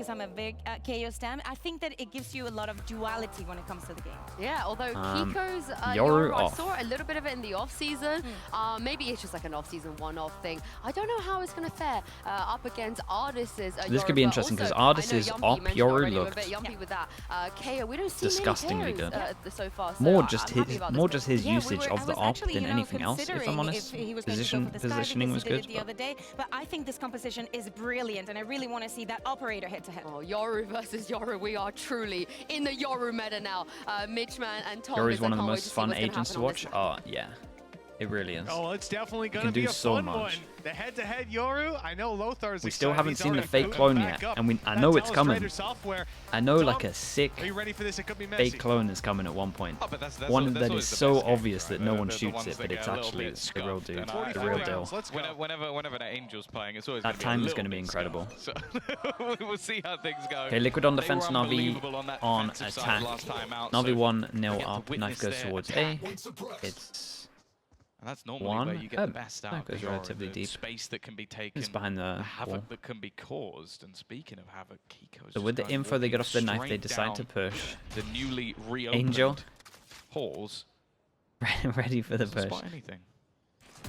because I'm a big KO stan, I think that it gives you a lot of duality when it comes to the game. Yeah, although Kiko's Yoru I off. saw a little bit of it in the off-season. Maybe it's just like an off-season one-off thing. I don't know how it's going to fare up against Artis's This could be interesting because Artis's op Yoru looked with that. KO, we don't see disgustingly many good. So far. So More I'm just happy his, about more this just his Yeah, usage of the I was op actually, than anything else. If I'm considering honest, if he was going to go for the Sky positioning because he did was it good. the other day, but I think this composition is brilliant, and I really want to see that operator head-to-head. Oh, Yoru versus Yoru. We are truly in the Yoru meta now. Mitchman and Tom. Yoru's one of the most fun agents to watch. Oh yeah, it really is. Oh, it's definitely going can to be do a so fun much. one. The head-to-head Yoru. I know Lothar's We still excited. haven't He's seen the already fake booted clone back yet, up. and I That know it's coming. Telestrator software. I know Tom, like a sick are you ready for this? It could be messy. fake clone is coming at one point. Oh, but that's One that's that always is the so best game, obvious right? that no The- one the shoots ones it, that but get it's a little actually bit the real scuffed, dude, and the I real think deal. Let's go. Whenever an Angel's playing, it's always That gonna be time a is going to little be bit incredible. scuffed. So we'll see how things go. Okay, Liquid on They defense, were Navi unbelievable on that on defensive side attack. last time out, Navi so 1 we 0 get to up. witness Knife goes their towards attack. A. It's And that's normally one. where you get the best out that of goes the Yoru, relatively the deep. space that can be taken, It's behind the wall. havoc that can be caused. And speaking of havoc, Kiko's So just with the going info they get off the knife, they straight decide to down push. the newly reopened Angel. halls. Ready for the Doesn't push. spot anything.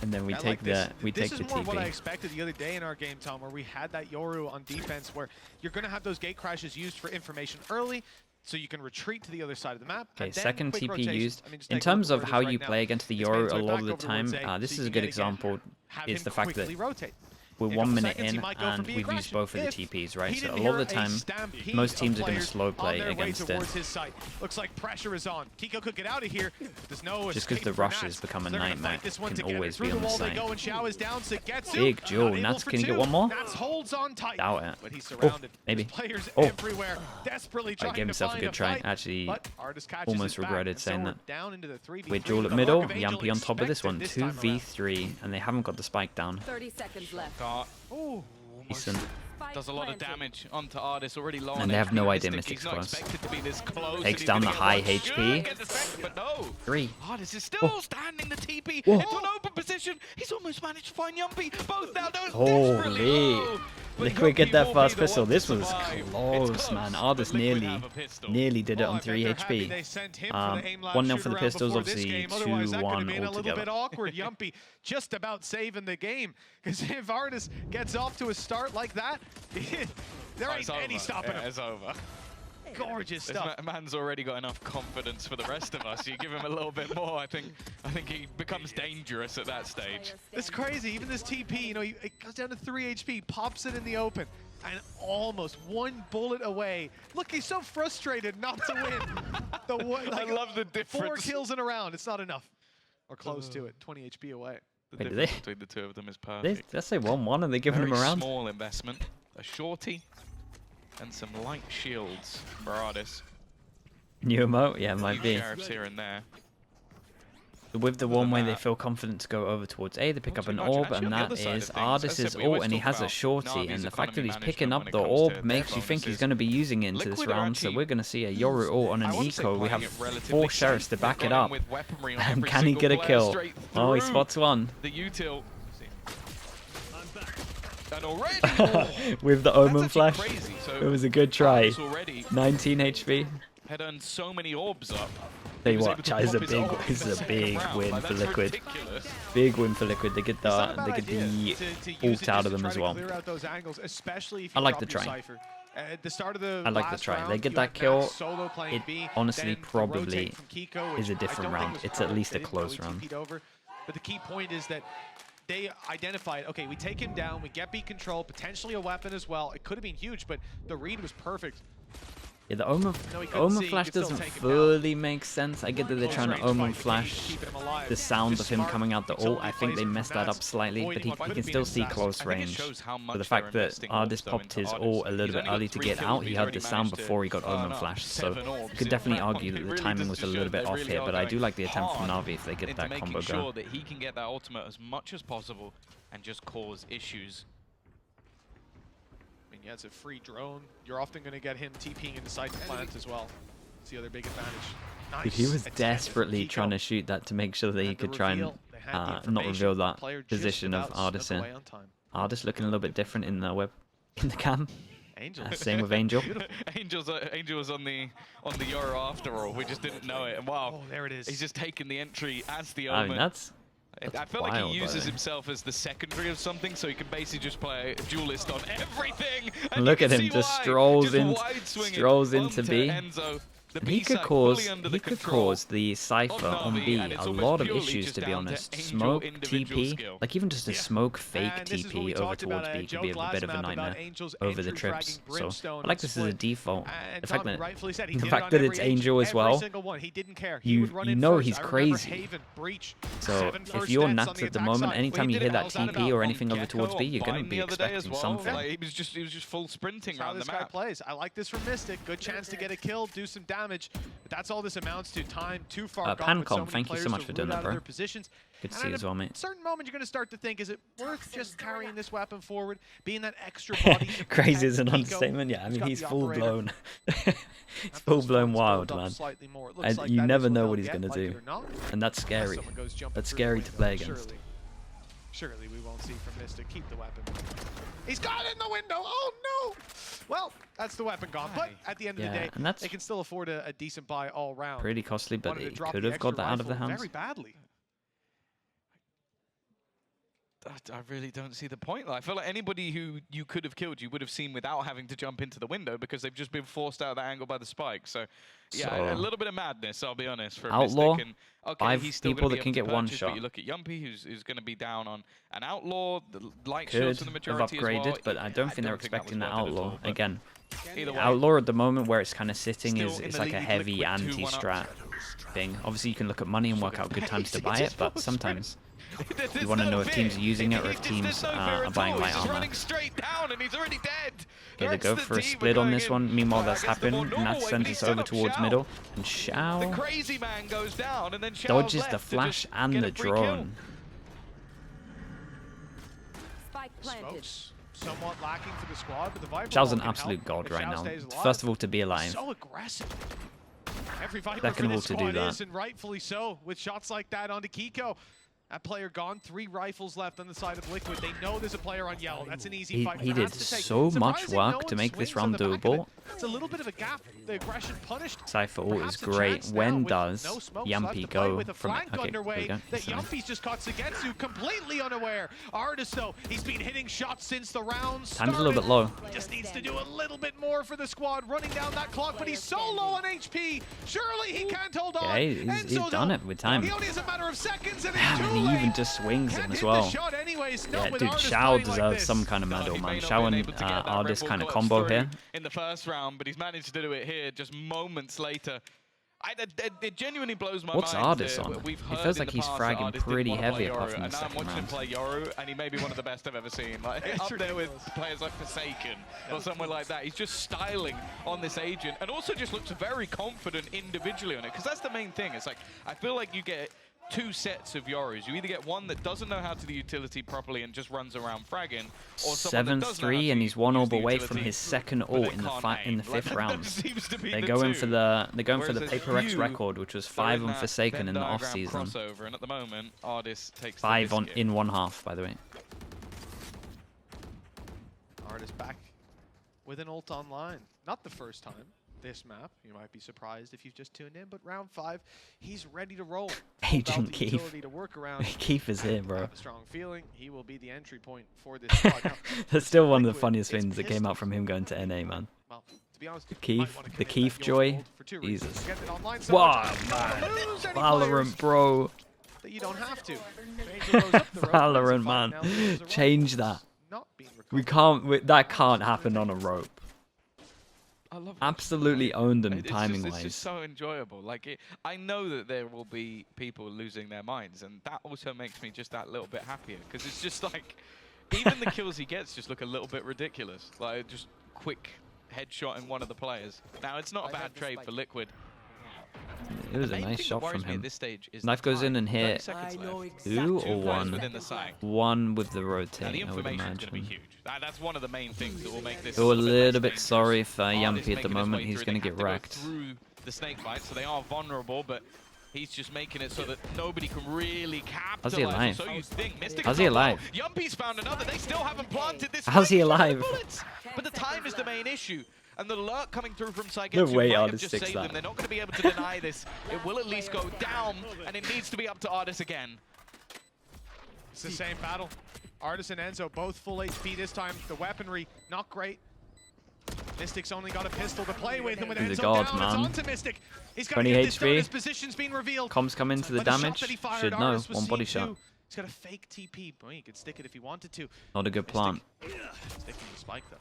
And then we I take like this. the This take is the more what I TP. expected the other day in our game, Tom, where we had that Yoru on defense, where you're going to have those gate crashes used for information early, so you can retreat to the other side of the map. Okay, and then second quick TP rotation. used. I mean, just In take a look terms at of where it how is you right now. play against the It's Yoru made a to lot back of the over time, towards A, this so is you a can good get again, example, have is him the fact that quickly rotate. we're In a 1 couple minute seconds, he in might go for and big we've used aggression. both of the If TPs, right? he So a didn't lot of hear the a time, stampede most of teams are going to players slow on play their way against it. towards his site. Looks like pressure is on. Kiko could get out of here. There's no Just because escape the for rushes Nats. become a They're gonna nightmare, fight this one can together. always Through be the on the wall they side. go, and Xiao is down. Setsu, Big Joe. not able Nats for can you get two. one more? Nats holds on tight. Doubt it. But he's surrounded. maybe. There's players Oh. everywhere, desperately trying gave to himself a find good try. fight. Actually, But Artis catches almost his back, regretted and so saying we're that. down into the 3v3. With Jewel at The middle, Hawk of Angel Yampy on top of this one. expected this time around. 2v3, and they haven't got the spike down. 30 seconds left. Got Ooh. Decent. does a lot of damage onto Artis, already low And on they have HP. no idea Mystic, Mystic's he's not close. expected to be this close, Takes and he's down gonna the get high one. HP. Should get the second, but no. 3. Artis is still Oh. standing the TP Whoa. into an open position. He's almost managed to find Yumpy. Both now desperately Holy. low. But Liquid get Yumpy that will first be the pistol. one to This was survive. close, It's man. but Artis Liquid nearly have a pistol. did it Well, on I bet 3 they're happy HP. they sent him for the aim lab 1-0 for the shoot-around pistols, before this obviously game. Otherwise, that could have 2-1 been a little bit altogether. awkward. Yumpy just about saving the game. Because if Artis gets off to a start like that, there ain't any stopping him. It's over. Gorgeous This stuff. man's already got enough confidence for the rest of us. You give him a little bit more, I think he becomes dangerous at that stage. It's crazy. Even this TP, you know, it goes down to 3 HP, pops it in the open, and almost one bullet away. Look, he's so frustrated not to win. I love the difference. 4 kills in a round. It's not enough. Or close to it. 20 HP away. The Wait, did difference they- between the two of them is They, perfect. let's say 1-1 and they're giving Very him a round. small investment, a shorty, and some light shields for Artis. New emote? Yeah, might be. Sheriffs here and there. With the one way they feel confident to go over towards A, they pick up an orb, and that is Ardis's ult, and he has a shorty, and the fact that he's picking up the orb makes you think he's going to be using it into this round, so we're going to see a Yoru ult on an eco. We have 4 sheriffs to back it up. And can he get a kill? Oh, he spots one. The util. And already, With the Omen flash. It was a good try. already 19 HP. had earned so many orbs up. Tell He you was what, able to Chai is a pop his big, ult this in is the a big second round. win Like, for that's Liquid. ridiculous. Big win for Liquid. They get It's not a the bad they get idea the to use ult it out just of them to as try to well. clear out those angles, especially if you I like drop the your try. Cypher. At the start of the I like the last try. round, They get you that had kill. Max solo playing It B, honestly then the probably rotate from Kiko, which is a I different don't round. think was It's at least a perfect. They close didn't really round. TP'd over. But the key point is that they identified, okay, we take him down, we get B control, potentially a weapon as well. It could have been huge, but the read was perfect. Yeah, the Omen, No, he couldn't Omen see, he flash could still doesn't take him down. fully make sense. I get that they're Close trying to range Omen fight, flash keep him alive. the sound Just of him smart, coming out the until ult. he I think plays they it messed from that Nats, up slightly, but avoiding he what can could have still been see an close assassin. I think it range. shows how But the much fact they're that investing Ardis orbs, though, popped into his Ardis. ult a He's little bit only got early to 3 get kills, out, but he he's heard already the sound managed to before he got burn Omen up flashed, so 7 orbs you could in definitely round argue one. that It the really timing does was a just little show bit they off really here, are but I do going like the attempt from hard Navi if they get into that making combo sure going. that he can get that ultimate as much as possible and just cause issues. I mean, yeah, it's a free drone. You're often going to get him TPing into site to plant as well. It's the other big advantage. Nice. Dude, he was attempt desperately from trying to Kiko. shoot that to make sure that he Had the could try and reveal, they had the not information, reveal the that player just position of about snuck Ardis in. away on time. Ardis looking a little bit different in the cam. Angel. Same with Angel. Angel was on the Euro after all. We just didn't know it. And wow, Oh, there it is. he's just taken the entry as the I Omen. mean, that's I feel like wild, he by uses the way. himself as the secondary of something, so he can basically just play a duelist on everything. And Look you at can him, see just why. strolls Just in, wide-swinging strolls into onto B. Enzo. The And he B could side cause fully under the the of Cypher on Navi, B and it's a almost lot of purely issues, just to be down to honest. Angel Smoke individual TP, skill. like even just a smoke fake And this is what we TP over talked about, towards B Joe could be a bit of a Glassmap about nightmare Angel's over the entry trips. fragging Brimstone So I like on this as a split. default. And The fact Tommy that rightfully said he the did it fact on that every it's H, Angel as every well, single one. He didn't care. He you would run in know first. he's I remember crazy. Haven, Breach, So 7 if first you're deaths Nats on the at the attack moment, side. anytime you He hear did that it outside TP or of anything over Gecko towards B, on you're going to Vine be the other day as expecting well. something. Like, he was just full sprinting That's how around the this guy map. plays. I like this from Mystic. Good chance to get a kill, do some damage. But that's all this amounts to. Time too far gone with so Pancom, many thank you so players much to for doing root that, out of bro. their positions. Good to And see you at as well, mate. a certain moment, you're going to start to think, is it worth just carrying this weapon forward, being that extra body to Crazy protect is an Nico, understatement. Yeah, I who's mean, got he's the full operator? blown. He's If full those blown funds wild, build up man. slightly more, it looks And like you that is never what know they'll what he's get, going to like it do. or not. And that's scary. Someone goes jumping That's through the scary to window. play against. Surely we won't see from Mystic. Keep the weapon. He's got it in the window. Oh no! Well, that's the weapon gone. But at the end of the Yeah, day, and that's they can still afford a decent buy all round. pretty costly, but Wanted to he drop could the have got extra that out of the rifle hands. very badly. I really don't see the point. I feel like anybody who you could have killed, you would have seen without having to jump into the window because they've just been forced out of that angle by the spike. So, yeah, So, a little bit of madness, I'll be honest, for Outlaw, Mystic. And, okay, 5 he's still people gonna that be can able get to one purchase, shot. But you look at Yumpy, who's going to be down on an Outlaw. The light Could shields for the have majority upgraded, as well. but I don't think they're was expecting that worth it at Outlaw. all, but Again, either way, Outlaw at the moment where it's kind of sitting Still is in it's the like a lead, heavy Liquid 2-1 up. anti-strat thing. Obviously, you can look at money and work out good times to buy it, but sometimes you want to know if teams are using it or if teams are buying light He's armor. running straight down and he's already dead. Here they go for a split on this one. Meanwhile, that's happened. Nats sends us over towards middle, and The Shao crazy man goes down and then Shao's dodges left the to flash just and get the a free kill. drone. Spike planted. Smokes somewhat lacking for the squad, but the Viper Shao's wall an can absolute help god if right Shao now. stays alive. First of all, to be alive. So aggressive. Every Viper Second for of all, this to do squad that. is, and rightfully so, with shots like that onto Kiko. That player gone, 3 rifles left on the side of Liquid. They know there's a player on yellow. That's an easy fight. He for did Nats to take. so much Surprising work no to one make this swings on round the back of it. doable. It's a little bit of a gap. The aggression punished. Cypher ult is Perhaps a great. chance now When with does no smokes left Yumpy to play go with a from it? flank Okay, there we underway go. that Yumpy's just caught Sugetsu completely unaware. Artis though, he's been hitting shots since the round started. Time's a little bit low. He just needs to do a little bit more for the squad, running down that clock, but he's so low on HP. Surely he can't hold on. Yeah, he's Enzo, done though, it with time. He only has a matter of seconds and Man, he's too and he late. even just swings Can't him as hit well. the shot anyways. Not Yeah, with dude, Artis Shao playing like deserves this. some kind of No, medal, he may man. not Shao been and able to get that Ardis ripple kind of clutch combo through here. in the first round, but he's managed to do it here just moments later. It genuinely blows my What's mind. Ardis on? We've It heard feels in like the he's past fragging that Ardis didn't pretty wanna play heavy apart Yoru, from the and now I'm second watching him round. play Yoru, and he may be one of the best I've ever seen. Like up there with players like Forsaken or someone like that. He's just styling on this agent, and also just looks very confident individually on it. Because that's the main thing. It's like I feel like you get 2 sets of Yorus. You either get one that doesn't know how to do utility properly and just runs around fragging, or someone that does know how 7-3, to and he's 1 use orb the away from utility, his second but they ult in the can't aim. 5th Like, round. that seems to be They're the going two. for the Whereas the there's Paper X few record, which was that are 5 on that Forsaken in the Venn off diagram season. crossover, and at the moment, Ardis takes 5 the on biscuit. in 1 half, by the way. Artis back with an ult online. Not the first time this map. You might be surprised if you've just tuned in, but round 5, he's ready to roll. Agent Without the Keith. utility to work around. Keith is here, I bro. have a strong feeling he will be the entry point for this squad. Now, That's still one of the Liquid funniest is things that came pissed out from him going to NA, man. well, to be honest, Keith- you might wanna the commit Keith that joy. gold for 2 reasons. Jesus. Get it online so Wow, much, you man. don't lose any Valorant, players bro. that you don't have to. Angel goes up the rope, Valorant, wins the fight, man. now loses a round. Change that. Not being We recovered. that can't happen on a rope. I love Absolutely own them It's timing-wise. just so enjoyable. Like I know that there will be people losing their minds, and that also makes me just that little bit happier because it's just like even the kills he gets just look a little bit ridiculous. Like just quick headshot in one of the players. Now it's not a bad trade for Liquid. It was The a main nice thing shot that worries from me him. at this stage is Knife the goes in time. and 30 hit seconds left. 2 Two or players 1? within the site. 1 with the Now, the rotate, I would information is going to be imagine. huge. That's one of the main things that will make this Feel a little little less bit dangerous. sorry for Ardis Yumpy at the making his moment. way He's through. going to They get have wrecked. Through the snake bite, so they are vulnerable, but He's just making it so that nobody can really How's he capitalize. alive? So you think Mystic How's he alive? Yumpy's found another. They still haven't planted this. How's he alive? But the time is the main issue. And the lurk coming through from Saigetsu No way might have Artis just sticks saved that. them. They're not going to be able to deny this. It will at least go down, and it needs to be up to Artis again. It's the same battle. Artis and Enzo both full HP this time. The weaponry, not great. Mystic's only got a pistol to play with, and with He's a Enzo god, down, man. it's on to Mystic. He's got 20 to get this done. HP. His position's been revealed. Comms come into the But shot damage. that he fired, Should know. Artis was One body seen shot. too. He's got a fake TP. Boy, he could stick it if he wanted to. Not a good plant. Sticking the spike though.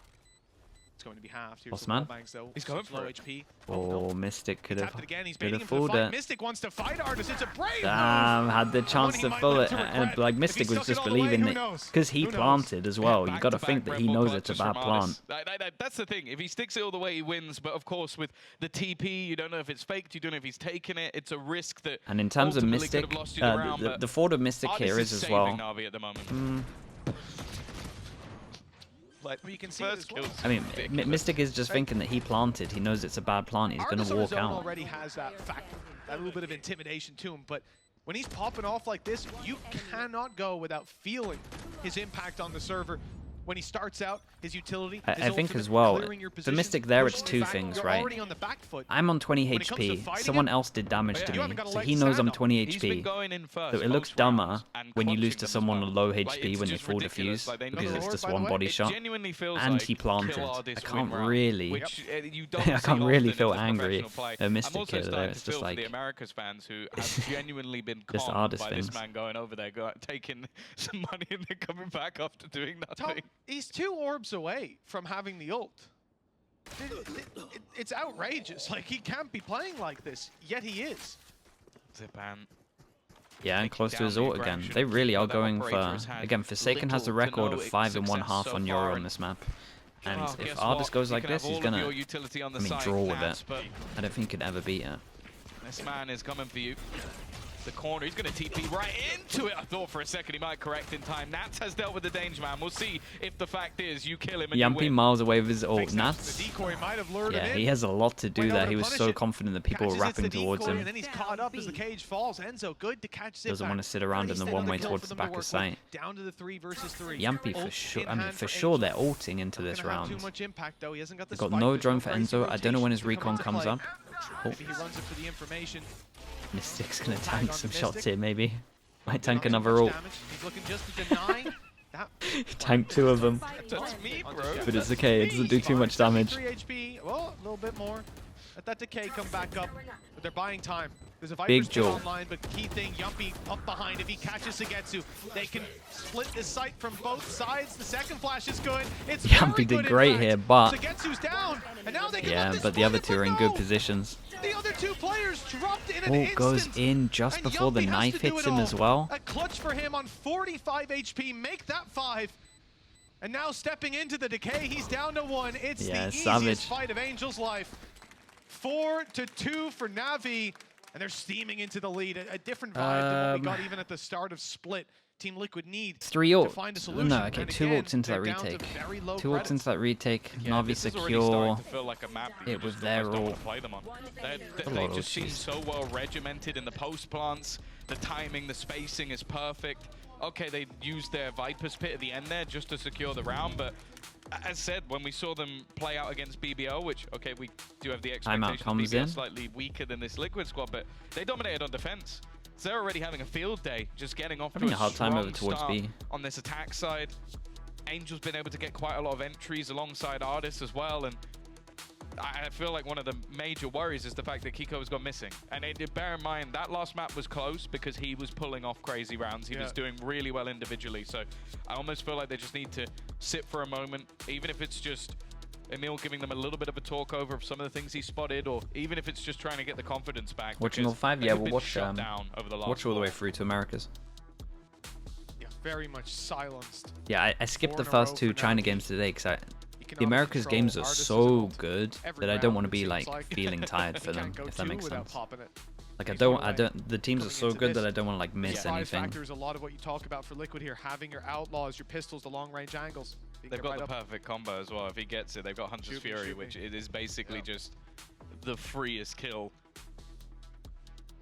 It's going to be halved. Here's Boss the man. wallbangs, though. He's going Low for it. HP. Oh, Mystic could have Tapped it again. He's baiting him for fooled the fight. it. Mystic wants to fight Artis. It's a brave Damn, move. had the chance One he to might pull live it, to and regret. like If he Mystic was stuck it just all the way, believing who that knows? because he Who knows? planted as well. You got to think that he knows it's a Back-to-back bad Red Bull plant. clutches from That's the thing. If he sticks it all the way, he wins. But of course, with the TP, you don't know if it's faked. You don't know if he's taking it. It's a risk that. And in terms of ultimately could Mystic, have lost you the round, but the forward of Mystic Artis here is as saving well. Navi at the moment. Like, you can see First it as well. kills. I mean, Ridiculous. Mystic is just thinking that he planted. He knows it's a bad plant. He's going Artis to on his walk own out. already has that factor, that little bit of intimidation to him. But when he's popping off like this, you cannot go without feeling his impact on the server. When he starts out, his utility, his I think ultimate, as well, clearing your for position, Mystic there, it's pushing two back, things, you're right? already on the back foot. I'm on 20 When it comes to HP. fighting Someone it, else did damage yeah, to you me, haven't got a so leg he to knows stand I'm on. 20 He's been HP. going in first So it looks most dumber rounds and when you clutching lose to them as someone well. on low Like, HP it's when you just full ridiculous. defuse Like, they because know it's the just Lord, by one the way. body It shot. genuinely feels And like he planted. kill I Artis can't win round, really- which, you don't I see can't really often feel in just angry professional play. at Mystic I'm also here, though. starting It's to just feel for the like- Americas fans who have genuinely been Just conned Artis by this things. man going over there, taking some money and then coming back after doing Tom, nothing. he's 2 orbs away from having the ult. It's outrageous. Like, he can't be playing like this, yet he is. Zipan. Yeah, and taking close to down his the ult again. aggression They really are that going operator for... has had Again, Forsaken has the little to record no of 5 and 1 success half so on far, Euro on and this map. And well, if guess Artis what? goes You like can this, have he's all of going your to... utility on the I mean, side, draw with Nats, it. but I don't think he could ever beat it. this man is coming for you. The corner, he's going to TP right into it. I thought for a second he might correct in time. Nats has dealt with the danger man. We'll see if the fact is you kill him and you Yampy win. miles away with his ult. Makes sense. Nats, The decoy might have lured yeah, him in. he has a lot to do Went there. over He to was punish so it. confident that people were Catches, rapping hits the towards decoy, him. and then he's caught up as the cage falls. Enzo, good to catch Zip Doesn't back. want to sit around in the At least one way another kill towards for the them to back work of sight. with. Down to the 3 versus 3. Yampy for Ult sure. in I mean, hand for for sure Angel. they're ulting into Not this gonna have round. Too much impact though. He hasn't got the They've got spike. no There's drone for crazy Enzo. I don't know when his rotations to come recon into comes play. up. Oh, Maybe he runs it for the information. Mystic's gonna Tag tank on some the shots Mystic. here, maybe. Might Not tank too another much ult. damage. He's looking just to deny that. Tank 2 of them. That's me, bro. But it's okay. It doesn't do too much damage. 3 HP. Well, a little bit more. Let that decay come back up. But they're buying time. There's a Big Viper's pit Joel. online, but key thing, Yumpy up behind. If he catches Sugetsu, they can split this site from both sides. The second flash is good. It's Yampy very did good great impact. here, but... Sugetsu's down, and now they can Yeah, let this but the other split, two are in but good no. positions. The other 2 players dropped in an Ult instant. goes in just And before the Yumpy has knife to do hits it him all. as well. A clutch for him on 45 HP, make that 5. And now stepping into the decay, he's down to 1. It's Yeah, the savage. easiest fight of Angel's life. 4-2 for Navi, and they're steaming into the lead. A different vibe than what we got even at the start of Split. Team Liquid need 3 to ults. find a solution. No, okay, And 2 again, ults into that they're down to retake. very low 2 ults credits. into that retake. Yeah, Navi this is already secure. starting to feel like a map that you It was just their almost don't want ult. to play them on. A They lot of just seem ults. so well regimented in the post plants. The timing, the spacing is perfect. Okay, they used their Viper's Pit at the end there just to secure the round, but as said, when we saw them play out against BBO, which, okay, we do have the expectation comes BBO in. slightly weaker than this Liquid squad, but they dominated on defense. So they're already having a field day, just getting off Having to a hard time over strong towards start B. on this attack side. Angel's been able to get quite a lot of entries alongside Artis as well, and I feel like one of the major worries is the fact that Kiko has gone missing. And bear in mind, that last map was close because he was pulling off crazy rounds. He was doing really well individually. So I almost feel like they just need to sit for a moment, even if it's just Emil giving them a little bit of a talk over of some of the things he spotted, or even if it's just trying to get the confidence back. Watching all 5, they yeah, have we'll been watch shut down over the last watch all the way quarter. through to Americas. Yeah, very much silenced. Yeah, I skipped 4 the in a row first 2 for China Navi. games today because the Economic Americas control, games are Artis is so involved good every that I don't round, want to it be seems like like. feeling tired for He them, can't go if that 2 makes without sense. popping it. Like He's no way the teams are coming so into good this. that I don't want to like miss Five anything. factors, a lot of what you talk about for Liquid here, having your outlaws, your pistols, the long-range angles. You They've get got right the up. perfect combo as well. If he gets it, they've got Hunter's Shoot me, Fury, shoot me. which it is basically just the freest kill.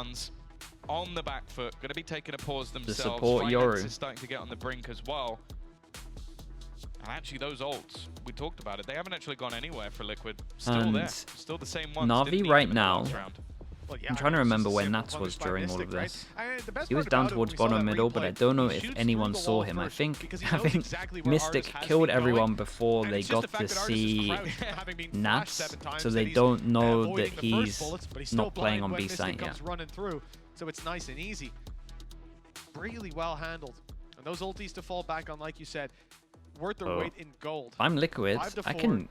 ones on the back foot, going to be taking a pause themselves. support Finance Yoru. is starting to get on the brink as well. And actually, those ults, we talked about it, they haven't actually gone anywhere for Liquid. Still And there. Still the same ones. Navi Didn't need right them in the now, last round. Well, yeah, I'm trying to I mean, remember it's where a Nats simple was one by during all Mystic, of right? this. The best He was part down about it towards when we saw bottom that middle, but I replay, don't know he if shoots anyone through the saw wall him. I first think because he knows exactly where Mystic Artis has killed feet everyone going, before and they it's just got the to fact that Artis is see crouched, having been flashed Nats, 7 times, so that they he's don't know avoiding that the first he's bullets, but he's still not playing blind on when B Mystic site comes yet. running through, so it's nice and easy. Really well handled. And those ultis to fall back on, like you said, worth their weight in gold. If I'm Liquid, 5 to I 4, can,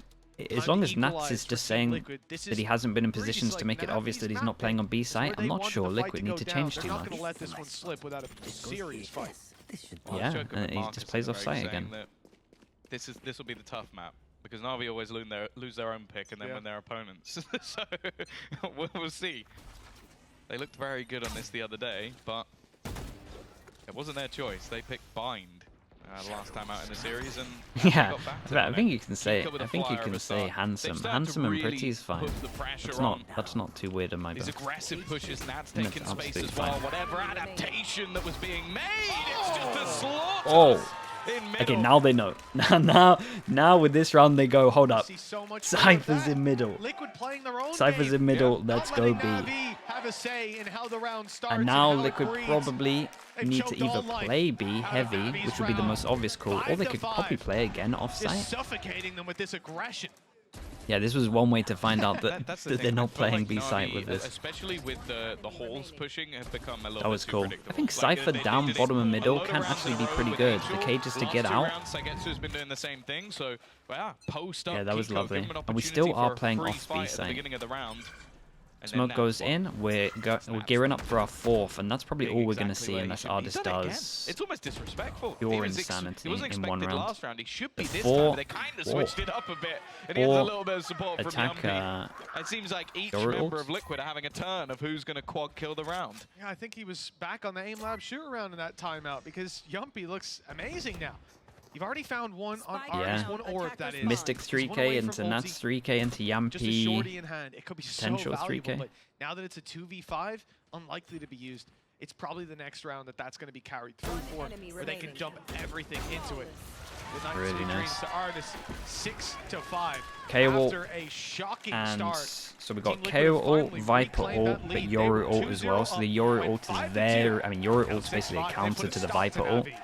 as long as Nats equalize is for just Team saying Liquid. This that is he hasn't been in pretty positions like to make it obvious Navi's that he's not map playing on B pick. This is where site, they I'm not wanted sure the fight Liquid to need to go change down. too They're not much. going to let this one slip without a serious fight. Yeah, Joke and with he Marcus just plays in off the site break again. saying that this will be the tough map because Navi always lose their own pick and then win their opponents. So we'll see. They looked very good on this the other day, but it wasn't their choice. They picked Bind last time out in the series, and Yeah, got back to but I them. think you can say Kiko with a I think you flyer can of a say start. handsome. They've started Handsome to and really pretty is fine. put the pressure That's not too weird in my These book. aggressive pushes, Nats That's taking space absolutely as well. fine. Whatever adaptation that was being made, it's just a slaughter. Oh. In middle. Okay, now they know. now with this round they go, hold up. See so much Cypher's that. in middle. Liquid playing their own Cypher's game. in middle, Not let's go letting B. Navi have a say in how the round starts And now how it Liquid breeds. probably They've need to choked either all life play B out of heavy, Navi's which would be the most round. obvious call, or 5 they to could 5. probably play again off Just site. suffocating them with this aggression. Yeah, this was one way to find out that, That's the that thing. they're I not feel playing like B site Navi, with this. especially with the halls pushing, have become a little That was bit too cool. I predictable. think Like, Cypher they down did it bottom and a middle load of can rounds actually in a be row pretty with good. Angel. The cages to Last get two out. rounds, Sagetsu's been doing the same thing, so post up. Yeah, that was Kiko, lovely. give him an And we still opportunity are for a playing free off fight B at the site. beginning of the round. And Smoke then goes Nats in, we're gearing up for our fourth, and that's probably being all we're going to exactly see where he unless should be. Artis He's done it again. does It's almost disrespectful. pure He was insanity he wasn't in one expected round. last round. He should be this Four- time. They kind of switched it up a bit, and he has a little bit of support from attack, Yumpy. It seems like each Yoru member ult. of Liquid are having a turn of who's going to quad kill the round. Yeah, I think he was back on the aim lab shoot around in that timeout because Yumpy looks amazing now. You've already found one on Artis, Yeah. one orb that is. Mystic He's one 3k away into from Nats ulti. 3k into Just a shorty Yampy. in hand. It could be so Potential valuable, 3K. but now that it's a 2v5, unlikely to be used. It's probably the next round that's going to be carried through for, where they can dump everything into it. The night Really Sweet nice. Dreams to Artis, 6-5. KO after a shocking And start. so we got Team Liquid KO finally ult, Viper reclaimed ult, that but lead. They Yoru were ult as 2-0 well. So the up, Yoru went ult is 5-2. very, I mean, Yoru Now ult's basically a 6-5. They counter put to a the stop Viper to ult. Navi.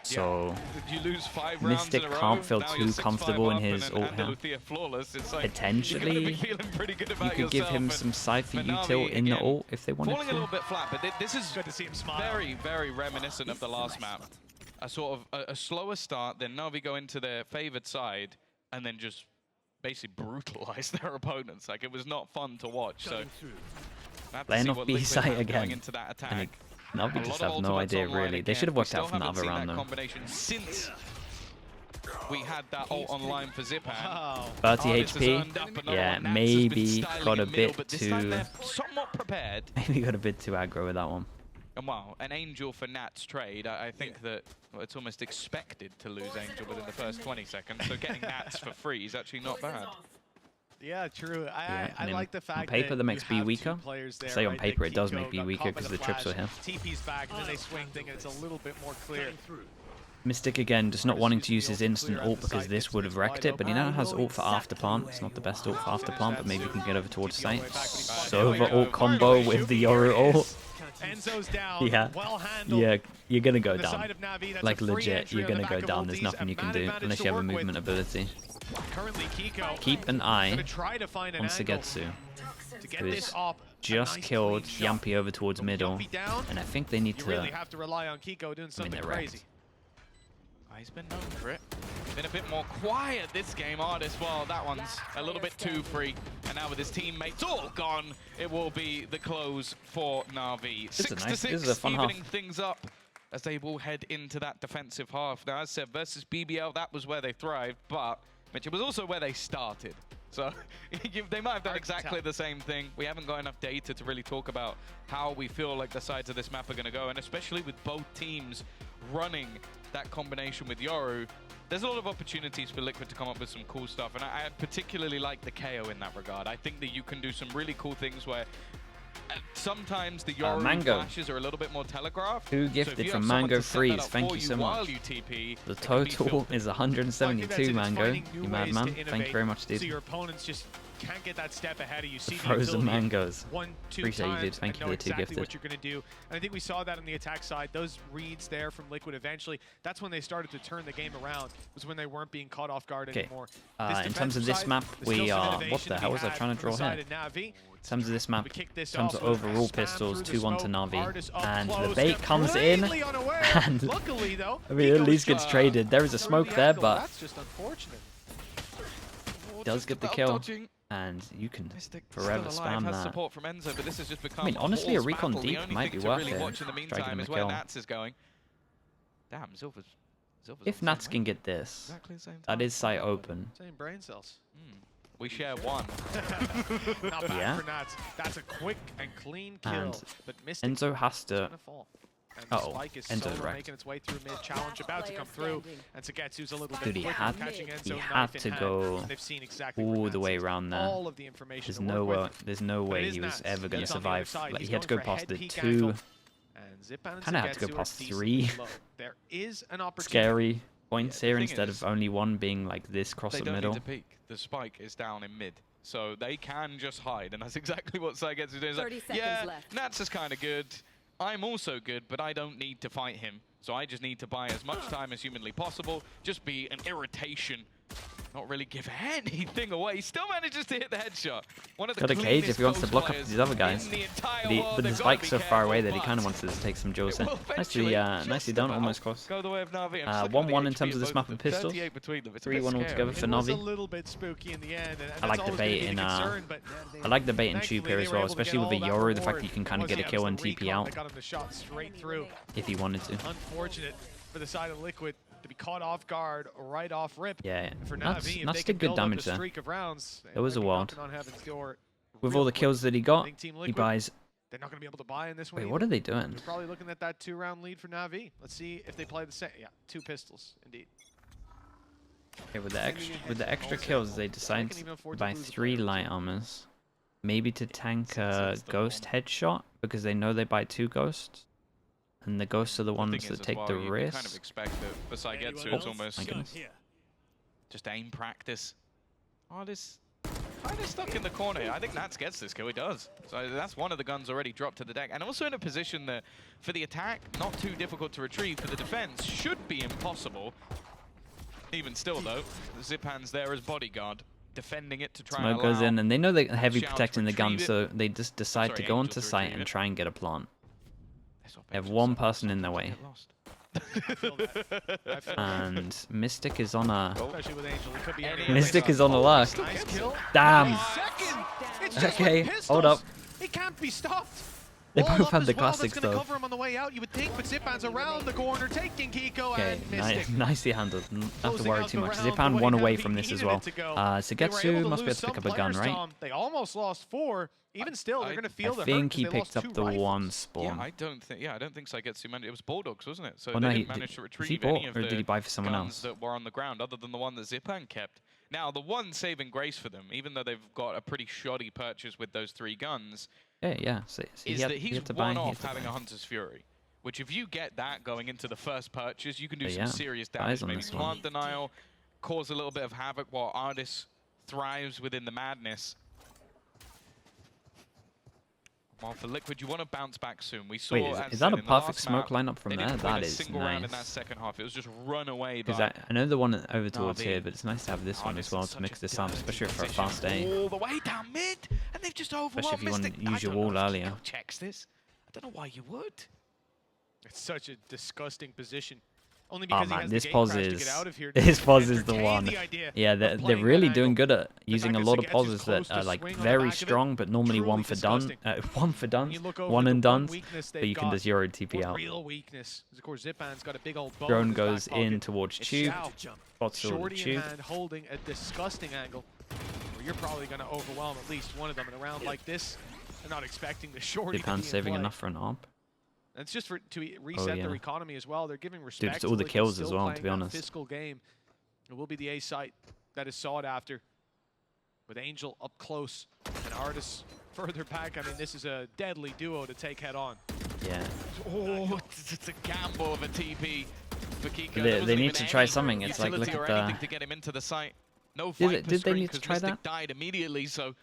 So If you lose 5 Mystic rounds in a can't row, feel now too you're 6-5 comfortable in up his and ult here. Andalucia flawless. It's like Potentially, you're gonna be feeling pretty good you about could give yourself, him and some Cypher for Navi, util in the again, ult if they wanted falling a little to. bit flat, but this is Good to see him smile. very, very reminiscent of the last map. A sort of a slower start, then Navi go into their favored side, and then just basically brutalize their opponents. Like, it was not fun to watch. So Playing off B site again. into that attack. And Navi A just lot of have no ultimates idea online really. They again. should have We worked still out from the haven't other seen round that though. combination since we had that ult online for Zipan. Wow. 30 Artis has HP. earned up another Yeah, one. Nats has been maybe styling got a in middle, bit but this time too. they're somewhat prepared. Maybe got a bit too aggro with that one. And wow, an Angel for Nats trade. I think that it's almost expected to lose Angel within the first 20 seconds. So getting Nats for free is actually not bad. Yeah, true. Yeah, I I mean, like the fact on paper that makes you B have weaker. two players there, Say on right? paper That it does Kiko make B got weaker caught by because the trips flash, were here. TP's back, and then they swing thinking it's a little bit more clear. Mystic again, just not Artis wanting to using use the his ult to instant clear out ult the because site. this would have wrecked it, but he now has ult for after plant. It's not the best ult for after plant, but maybe he can get over towards site. Sova ult combo with the Yoru ult. Enzo's down. Yeah, Well handled. yeah, you're gonna go The down. side of Navi, that's Like a free legit, entry you're on the gonna go back of down. There's ultis, nothing you can mad do advantage unless to you have a work with. movement ability. Currently, Kiko Keep an gonna eye try to find an on angle Sagetsu, to get who's this op. A just nice killed clean shot. Yampy over towards But with middle, Yumpy down, and I think they need you to. really have to rely on Kiko doing something they're crazy. wrecked. He's been known for it. Been a bit more quiet this game, Artis. Well, that one's a little bit too free. And now with his teammates all gone, it will be the close for Navi. This is 6 to nice. 6, This is a fun half. evening things up as they will head into that defensive half. Now, as I said, versus BBL, that was where they thrived, but Mitch, it was also where they started. So they might have done exactly the same thing. We haven't got enough data to really talk about how we feel like the sides of this map are going to go, and especially with both teams running that combination with Yoru, there's a lot of opportunities for Liquid to come up with some cool stuff, and I particularly like the KO in that regard. I think that you can do some really cool things where sometimes the Yoru Mango. flashes are a little bit more telegraphed. Two So if gifted you from have someone Mango to set that Freeze. up Thank for you so while much. you TP, The it can be total filtered. is I think that's 172 it. It's Mango. finding new You ways madman. to Thank you innovate very much, So dude. your opponents just can't get that step ahead of you. See the Frozen ability mangoes. 1, 2 Appreciate you, times dude. Thank and you know for the two exactly gifted. what you're going to do. And I think we saw that on the attack side. Those reads there from Liquid eventually, that's when they started to turn the game around, was when they weren't being caught off guard Okay. anymore. In terms of this map, we are... What the hell was I trying to draw here? Navi. In terms of this map, We kicked this in terms off of with a overall spam pistols, through the 2-1 to smoke. Navi. Artis up And the close, bait comes in, completely unaware. and Luckily, though, I mean, he at least goes, gets traded. There is a through smoke the there, angle. but That's just unfortunate. does get the About kill. dodging. And you can Mystic forever still alive, spam has that. support from Enzo, but this has just become I mean, honestly, a horse recon battle. The deep only might thing be to worth really it. watch in the Striking meantime the is where kill. Nats is going. Damn, Zilver's If on Nats same can rank. get this, Exactly the same that time. is sight open. Same brain cells. We share one. Not bad Yeah. for Nats. That's a quick and clean kill. And But Mystic Enzo has to... gonna fall. And the Uh-oh, spike is Enzo's solo wrecked. making its way through mid. Challenge about to come through. And Sagetsu's a little bit Dude, he quicker, had- catching Enzo he knife had in to hand. go They've seen exactly all where the Nats way is. around there. All of the information There's to no work way, with. there's no But it way is he was Nats. ever going to He's on the other survive. side. Like, He's he had to go going for past the head peek 2. angle. And Zipan and Kind of had to go Sagetsu are past decently 3 low. There is an opportunity. scary points the here thing instead is, of only one being like this across They the don't middle. need to peek. The spike is down in mid. So they can just hide, and that's exactly what Sagetsu is doing. He's 30 like, seconds yeah, left. Nats is kind of good. I'm also good, but I don't need to fight him. So I just need to buy as much time as humanly possible. Just be an irritation. Not really give anything away. He still manages to hit the headshot. One of the Got a cage if he wants to cleanest block up players these other guys. in the entire But, world. but the They've gotta spike's be so far away that careful, he kind of but wants to take some jaws it in. will Nicely, eventually nicely just done, about almost close. Go the way of Navi. I'm just looking at 1-1 the in terms HP of this both map them. and pistols. 38 between them. It's a bit 3-1 scary. altogether for It was a Navi. little bit spooky in the end. And I like the bait in I like the bait in Tube here as well, especially with the Yoru, the fact that you can kind of get a kill and TP out Got him the shot straight through. if he wanted to. Unfortunate for the side of Liquid to be caught off guard right off rip. Yeah, And for Nats Navi, if Nats they can did good build up damage a there. streak of rounds, It was they a might be ward. knocking on heaven's door With real all the quick. kills that he I got, think Team he Liquid, buys... they're not going to be able to buy in this one. Wait, what are they doing? We're probably looking at that 2-round lead for Navi. Let's see if they play the same. Yeah, 2 pistols, indeed. Okay, with the extra kills, they decide to buy 3 light armors. Maybe to tank a ghost headshot, because they know they buy 2 ghosts. And the ghosts are the thing ones is that as take well, the you can risk. kind of expect that for Sagetsu, Anyone it's else? almost My goodness. just aim practice. Artis kind of stuck in the corner. I think Nats gets this kill. He does. So that's one of the guns already dropped to the deck. And also in a position that, for the attack, not too difficult to retrieve. For the defense, should be impossible. Even still, though, Zipan's there as bodyguard, defending it to try and Smoke goes in, and they know they're heavy Shout protecting the gun, retrieve it. so they just decide Sorry, to go Angel onto to site retrieve and it. try and get a plant. They have Angel one so- person in their so way. get lost. I feel that. I feel that. And Mystic is on a... Especially with Angel. It could be Any- any Mystic is on a luck. Nice kill. Damn! Second! It's just Okay, like hold up. pistols. It can't be stopped. They Wall both up have as the well. classics, That's gonna though. cover him on the way out, you would think, but Zipan's around the corner, taking Kiko Okay, and Mystic. nicely handled. Not to Closing worry out too the much. round the Zipan way one away Navi from this as needed well. it to go. They were Sagetsu able must be able lose to pick some up a gun, players, right? Tom. They almost lost 4. Even still, they're going to feel the I think hurt he 'cause they picked lost up 2 the rifles. one Yeah, spawn. I don't think Sagetsu managed. It was Bulldogs, wasn't it? So Oh they no, didn't manage to did retrieve he any bought, of or the did he buy for someone guns else? that were on the ground, other than the one that Zipan kept. Now, the one saving grace for them, even though they've got a pretty shoddy purchase with those 3 guns, Yeah. So he is had, that he he's had to buy. one He had off to having buy. a Hunter's Fury. Which, if you get that going into the first purchase, you can do But some yeah, serious eyes damage. on Maybe this one. plant denial, cause a little bit of havoc while Artis thrives within the madness. Well, for Liquid, you want to bounce back soon. We saw. Wait, as I is said, that a in the perfect last smoke map, lineup from they there? didn't win That a is single round in that nice. second half. It was just run away Because by I know the one over towards Navi. here, but it's nice to have this one Artis as well in to such mix a this up, dirty especially for a position fast A. all the way down mid, and they've just overwhelmed if you want to Mystic. I use your don't know wall if earlier. Kiko checks this. I don't know why you would. It's such a disgusting position. Only Oh because he man, has this the gate pause crash to is get out of here. this pause is the Entertain one. the idea Yeah, of they're playing really that doing angle. good at The using a fact lot that of Sagetsu's pauses close that to are like swing on the very back of it, strong, but normally truly one for done, disgusting. one for done, When you look over one the and done. weakness But they've you can got, just Euro TP one out. real weakness is, of course, Zipan's got a big old bow Drone in his goes back pocket. in towards It's tube, Xiao, spots all the shorty in tube. hand, holding a disgusting angle. Where you're probably going to overwhelm at least one of them in a round like this. They're not expecting the shorty to be Zipan in saving play. enough for an AWP. And it's just to reset yeah. their economy as well. They're giving respect it's to all the Liquid, kills as still well, to playing be that honest. Fiscal game. It will be the A site that is sought after. With Angel up close and Artis further back, I mean, this is a deadly duo to take head on. Yeah. Oh, it's a gamble of a TP for Kiko. They need to try something. It's like, look at the... To get him into the site. No Did fight they need to try that? died immediately, so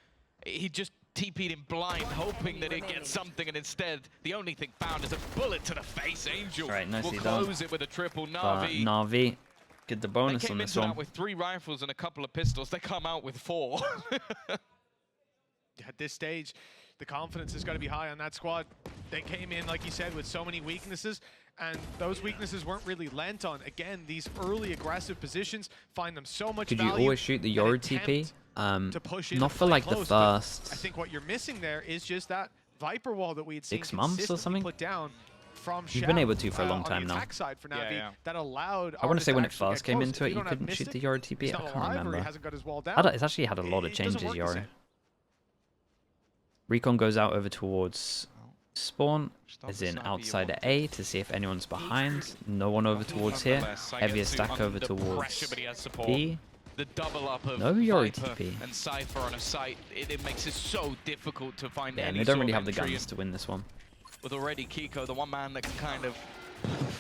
he just TP'd him blind, hoping that it gets something, and instead, the only thing found is a bullet to the face. Angel Right, nicely will done. close it with a triple. Navi get the bonus they came on this into one. that with 3 rifles and a couple of pistols. They come out with 4. At this stage, the confidence is going to be high on that squad. They came in, like you said, with so many weaknesses, and those weaknesses weren't really lent on. Again, these early aggressive positions find them so much Could value. you always shoot the Yoru TP? To push in Not and for play like the close, but first I think what you're missing there is just that Viper wall that we had seen 6 months or consistently something. put down from You've Xiao, been able to for a long on time the now. attack side for Navi, Yeah. that allowed I want to say when it actually first get came close. into If it, you don't have couldn't shoot the Mystic, Yoru TP. he's I not can't alive, or he remember. hasn't got his wall down. It's actually had a lot of It doesn't changes, work the Yoru. same. Recon goes out over towards spawn, Stop as the in sniper you outside at wanted. A to see if anyone's behind. No one over towards here. Nonetheless, I Heavier get stack under over pressure, towards but he has support. B. The double up of No Yoru Viper TP. and Cypher on a site, it makes it so difficult to find Yeah, and any they don't sort really of have the entry. guns to win this one. With already Kiko, the one man that can kind of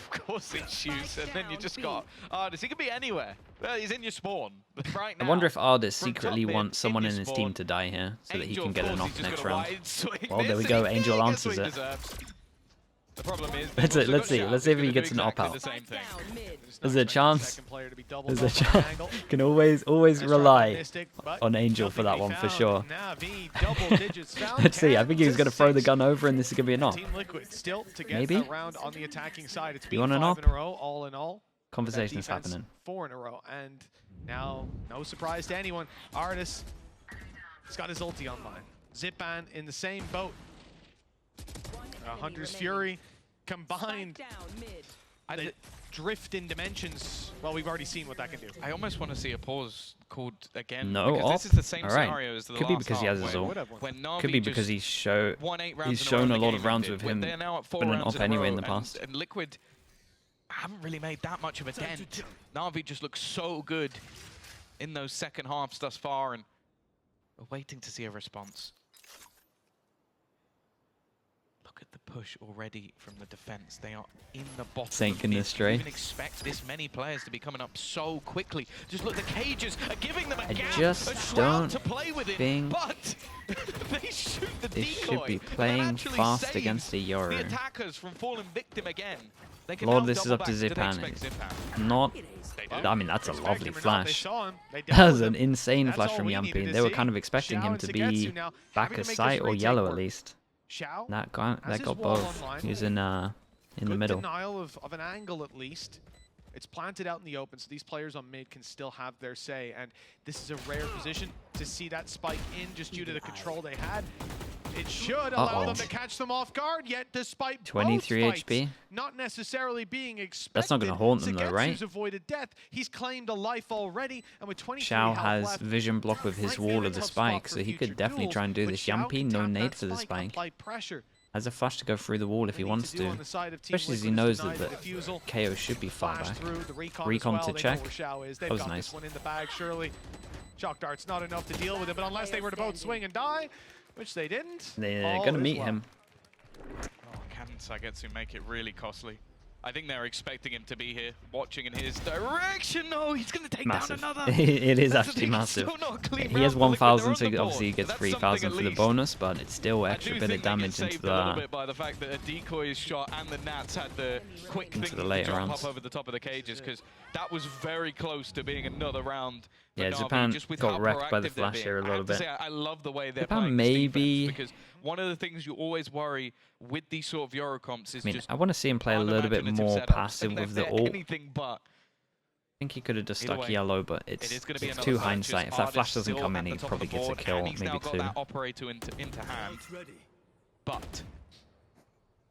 cause issues, and then you just got Ardis. He could be anywhere. Well, he's in your spawn right now. I wonder if Ardis from secretly top mid, wants someone your in his spawn. team to die here, so that he Angel, can get of an course, off he's just next got a round. wide swing Well, there we this, go. and he Angel gets what answers he it. deserves. The problem is, Let's they've see, also let's got see. Xiao, Let's see if who's he gonna gets do an op exactly out. the same thing. There's a chance. There's a chance. Angle. Can always rely Mystic, but on Angel for that nothing one for found. sure. Navi, double digits found. Let's see. I think he was 10 going to throw the 6. gun over, and this is going to be an op. Team Liquid still to get Maybe? a round on the attacking side. It's You been want an 5 op? in a row, all in all. Conversation is That defense, happening. 4 in a row, and now no surprise to anyone. Ardis has got his ulti online. Zipan in the same boat. Hunter's Fury combined. They drift in dimensions. Well, we've already seen what that can do. I almost want to see a pause called again. No because op. this is the same All right. scenario as the Could be last because he half, has his where- ult. Would have won. when Navi Could be because just won 8 rounds he's in a row shown in a the lot game of rounds and with when him they're now at 4 winning rounds op in a anyway row, in the past. and Liquid haven't really made that much of a dent. Navi just looks so good in those second halves thus far, and we're waiting to see a response. Look at the push already from the defense. They are in the bottom. Sinking of this mid. stray. You didn't expect this many players to be coming up so quickly. Just look, the cages are giving them a gap, just a shroud don't to play with it, think but they shoot the they decoy. should be and that playing actually fast saves against the the Yoru. attackers from falling victim again. They can Lord, now this is double up to back. Do they Zipan. expect Zipan? Not. They do. I mean, that's a Expect lovely him or not, they flash. saw him. They That dealt was with an him. insane That's flash all from we needed Yampi. to They were see. kind of expecting Xiao him and to Sugetsu be now back having as to make sight this or retake yellow work. at least. Xiao That has his got wall both. online. He was in the Good middle. denial of an angle at least. It's planted out in the open, so these players on mid can still have their say. And this is a rare position to see that spike in just due to the control they had. It should allow them to catch them off guard, yet despite 23 both fights HP. not necessarily being expected, That's not gonna haunt them though, right? Sugetsu's avoided death. He's claimed a life already, and with 23 Xiao health has left, vision block with his might be in wall a of the tough spot spike, for so he future could definitely duels, try and do but this. Xiao Yampi, can no tap nade that for the spike and spike. apply pressure. Has a flash to go through the wall if he They need wants to do to. on the side of Team Especially as he Liquid knows is that deny the defusal. KO should be far Flash back. through the recon, Recon as well. to They check. know where Xiao is. They've That was got nice. this one in the bag, surely. Shock dart's not enough to deal with it, but unless they were to both swing and die, which they didn't. They're all gonna is meet well. him. Oh, can Sagetsu make it really costly? I think they're expecting him to be here, watching in his direction. No, he's going to take Massive. down another. It is That's the actually thing, massive. still not a clean He round has for Liquid. 1,000, They're so on the obviously he board, gets but that's 3,000 something for at the least. bonus, but it's still I extra do bit of think they get damage into saved a little the. bit by the fact that a decoy is shot and the Nats had the quick Into thing the to later jump rounds. up over the top of the cages, because that was very close to being another round. for Yeah, Navi, Japan just with got how wrecked by the proactive they're flash being. here a I little have to bit. say, I love the way they're Japan playing this maybe- defense, because one of the things you always worry with these sort of Eurocomps is I mean, just I want to see him play a little bit unimaginative more setups, passive and with they're the ult. anything but. I think he could have just Either stuck way, yellow, but It is it's going to be another too purchase. hindsight. If that flash Ardis doesn't still come at in, the he top of probably the gets a board, kill, and he's now maybe got 2. that operator into hand. But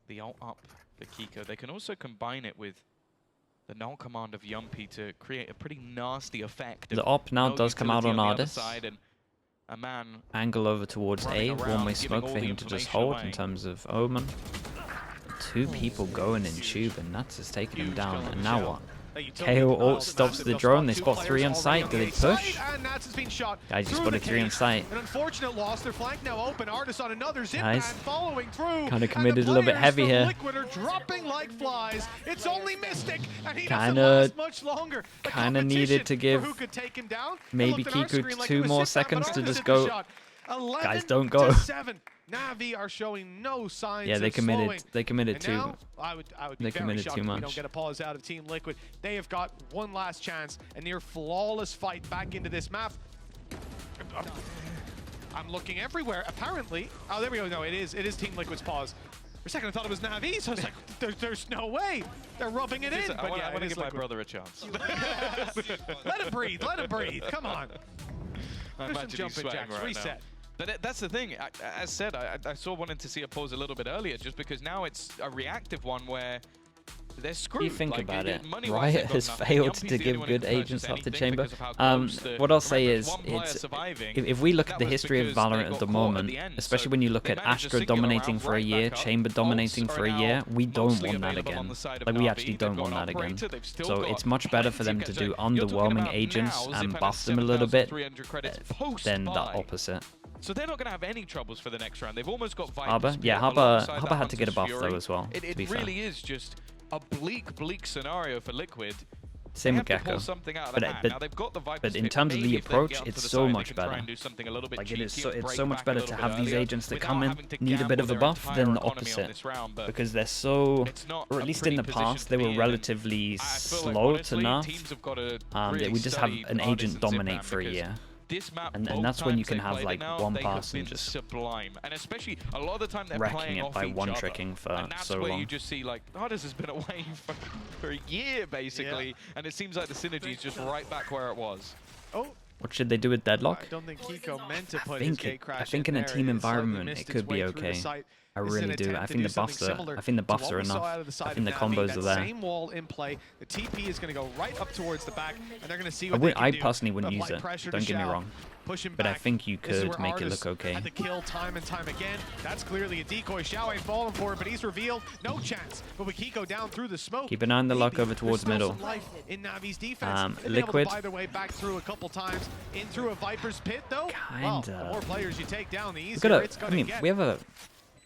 the ult up for Kiko. They can also combine it with the null command of Yumpi to create a pretty nasty effect. The of op now no does come out utility on the other Ardis. side, and a man Angle over towards running A, around, one-way giving smoke all for the him to just information hold away. in terms of Omen. 2 people going in tube, and Nats has taken him Huge down. kill And on now Xiao. what? KO ult stops the drone. They spot 3 on site. Do they push? And Nats has been shot. Guys, you spotted 3 on site. An unfortunate loss. Their flank now open. Artis on another zip Guys, and following through. kind of committed a little bit heavy here. Liquid are dropping like flies. It's only Mystic, and he Kinda- doesn't last much longer. The kinda needed to competition give for who could take him down. maybe It looked on our Kiku screen like 2 it was more Zip, but seconds to Artis just hit the go. shot. 11 Guys, don't go. to 7. Navi are showing no signs Yeah, they of committed. slowing. They committed And too. now, I would be They very committed shocked too if we don't much. get a pause out of Team Liquid. They have got one last chance, a near flawless fight back into this map. I'm looking everywhere. Apparently, oh, there we go. No, it is Team Liquid's pause. For a second, I thought it was Navi, so I was like, there's no way. They're rubbing it in. I But yeah, want to it is give my Liquid. brother a chance. Let him breathe. Let him breathe. Come on. I There's some imagine he's jumping sweating jacks. right Reset. now. But that's the thing. As said, I saw wanting to see a pause a little bit earlier, just because now it's a reactive one where they're screwed. You think Like, about it. money-wise, they've Riot got has nothing. failed Yumpie's to the give only one good who can agents purchase off the anything chamber. because of how close What I'll say remember, is, it's one player it's surviving, if we look but at that the was history of because they Valorant at got the caught moment, the end. especially So when you look they at managed to Astra single dominating around for a right year, back up. Chamber dominating Ults for a are year, now we don't mostly want that available again. on the side of Like, we Navi. actually They've don't got want an that again. operator, they've still So got it's much better for them plenty to of do guys. You're talking underwhelming about agents now, and Zip buff has them a little bit 7,300 credits post than the buy. opposite. So they're not going to have any troubles for the next round. They've almost got Viper's Harbour? Spear Yeah, alongside Harbour that had to get a buff Hunter's though Fury. as well, to It be fair. really is just a bleak scenario for Liquid. Same They with have to pull Gecko. something out of But the it- hat. but- Now they've got the Viper's But in Spear. terms of the Maybe if they approach, get onto it's the so side, they much can try better. and do something a little bit Like it is cheeky so and it's break so much back a better little to bit have these earlier agents that without come in, having to need a bit of a gamble their buff entire than the economy on opposite. this round, but Because they're so, it's not or a at least in the pretty past, position they to were be in. relatively I feel like, slow honestly, to nerf. teams have got to That really we just have study an Artis agent and dominate Zipan for a because year. this map, And both that's when you times can they've have played like it now, one they have person been just sublime, and especially a lot of the time they're wrecking playing it off by each one-tricking other. for And that's so where long. you just see like Artis has been away for a year basically, and it seems like the synergy is just right back where it was. Oh, What should they do with Deadlock? I don't think Kiko meant to put his gate crash I think in a there. team It slightly environment missed it its could way be through the okay. site. I This is an really do. attempt I to think do the something buffs are. similar I think the to buffs what are we saw enough. out of the side I think the of combos Navi. are That there. same wall in play. The TP is going to go right up towards the back, and they're going to see I what would- they can I do. personally wouldn't use Apply it. pressure Don't to get me Shao, wrong. push him But I back. think you This is could where make it Artis look okay. Had the kill time and time again. That's clearly a decoy. Shao ain't falling for it, but he's revealed. No chance. But with Kiko down through the smoke. Keep an eye on the luck maybe over towards there's still middle. some life in Navi's defense. They've been able Liquid. to buy their way back through a couple times. In through a Viper's pit, though. Well, the Kinda. more players you take down, the We've easier got it's a. going I to mean, get. we have a.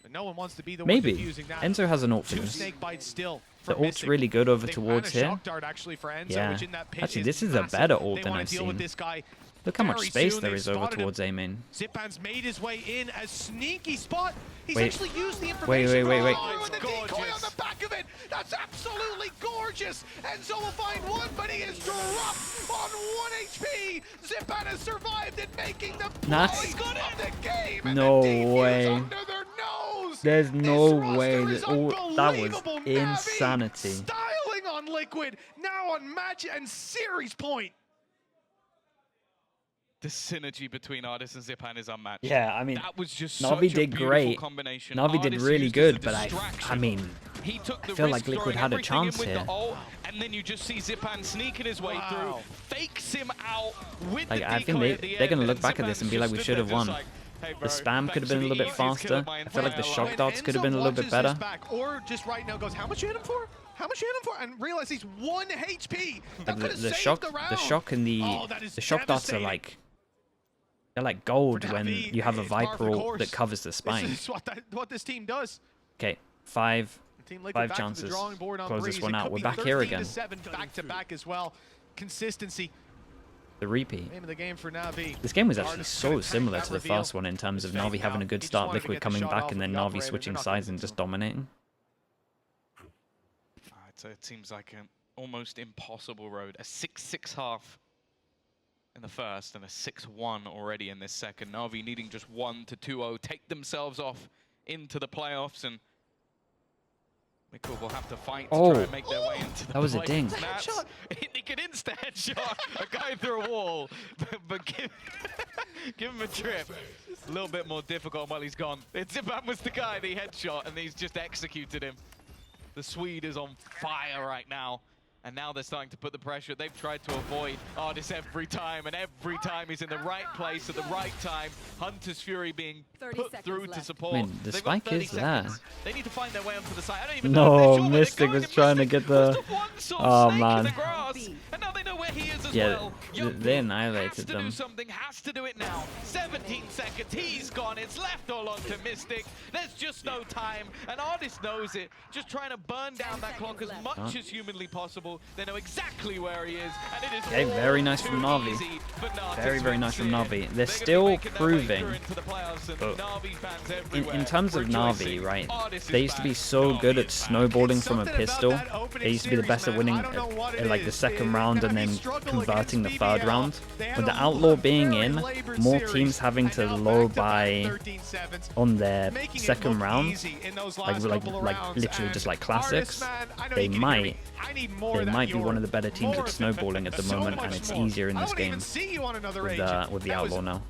But no one wants to be the one Maybe defusing that. Enzo has an ult for Two this. snake bites still. The from ult's Mystic. really good over They towards ran a here. shock dart actually for Enzo, Yeah. which in that pit Actually, is this is a massive. better ult They than wanna I've deal with seen. this guy Look how much very space soon. there They've is over spotted him. towards A main. Zipan's made his way in a sneaky spot. He's Wait. actually used the Wait, information. wait. Oh, and the decoy on gorgeous. the back of it. That's absolutely gorgeous. Enzo will find one, but he is dropped on 1 HP. Zipan has survived in making the Nice. play of the game. And No the DP way. is under their nose. There's no This way roster that is that was unbelievable. Navi insanity. styling on Liquid, now on match and series point. The synergy between Artis and Zipan is unmatched. Yeah, I mean, That was just Navi such a did beautiful great. combination. Navi did Artis really used it as a good, but I distraction. mean, He took the feel risk like Liquid throwing had a everything in chance with here. The ult, and then you just see Zipan sneaking his way Wow. through, fakes him out with Like, the I think decoy at the they're gonna end, look and back at this and be Zipan's like, we just should have stood there won. just like, "Hey, The bro, spam could have thanks been a for little the bit easiest kill of faster. my I feel like the entire shock life." darts could have been a little bit Enzo better. watches this back, or just right now goes, how much you hit him for? How much you hit him for? And realize he's 1 HP. That Like, could have the saved shock, the round. the shock and Oh, that is the shock darts are devastating. like, they're like gold For when Navi, you have a it's par for Viper ult course. that covers the spine. This is what this team does. Okay, 5 Team Liquid Five back to the chances. drawing board on Close this Breeze. one It out. could We're be back here 13 again. to 7 back to back as well. Consistency. The repeat. Name of the game for Navi. This game was actually Artis so gonna tank similar that to the reveal. first one in terms of It's Navi fake having now. a good He just start, wanted to Liquid get the coming shot back, off and with then the Navi operator. switching They're not sides gonna and do just dominating. So it seems like an almost impossible road. A 6-6 half in the first and a 6-1 already in this second. Navi needing just 1 to 2-0, take themselves off into the playoffs, and Liquid will have to fight to try and make their way into the That was a playoffs. ding. Nats, he could insta headshot a guy through a wall, but give him a trip. A little bit more difficult while he's gone. Zipan was the guy, the headshot, and he's just executed him. The Swede is on fire right now. And now they're starting to put the pressure. They've tried to avoid Ardis every time, and every time he's in the right place at the right time. Hunter's Fury being put through to support. I mean, the They've got spike 30 is there. seconds. They need to find their way onto the side. I don't even know if they're No, sure where they're Mystic going, was and trying to Mystic get the... was one sort of Oh, snake in man. the grass. And now they know where he is as Yeah, well. they annihilated has to them. do something, has to do it now. 17 seconds, he's gone. It's left all onto Mystic. There's just no time, and Ardis knows it. Just trying to burn down that clock as much as humanly possible. They know exactly where he is, and it is Okay, very nice from Navi. Very nice from Navi. They're still proving, but in terms of Navi, right, they used to be so good at snowballing from a pistol. They used to be the best at winning like the second round and then converting the third round. With the Outlaw being in, more teams having to low buy on their second round, like literally just like classics, they might be one of the better teams at snowballing at the moment, and it's easier in this game with the Outlaw now.